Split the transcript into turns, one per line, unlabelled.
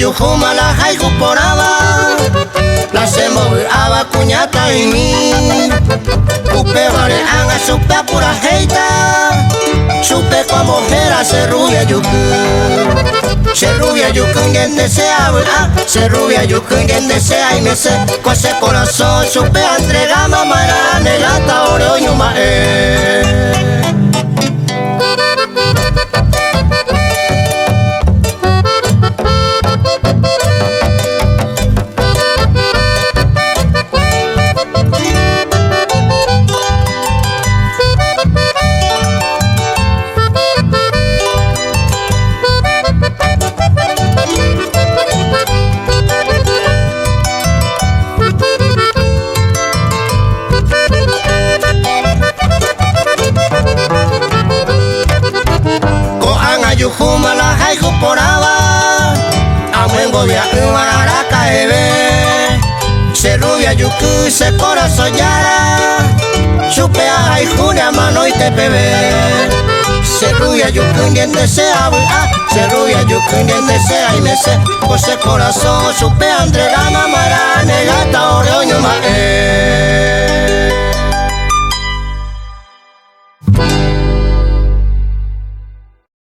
yuhuma la haiku poraba la se aba cuñata y mi upe vale anga supe pura heita supe como era se rubia yuku se rubia yuku gente se habla se rubia yuku gente se ay me se con ese corazón supe entregar mamá negata oro yuma yuhuma la haiku poraba amengo via umaraka ebe se rubia yuku se corazón yara supe a haijunia mano y te bebe se rubia yuku diente se habla se rubia yuku diente se ay me se con ese corazón supe entregar mamara negata ore oñuma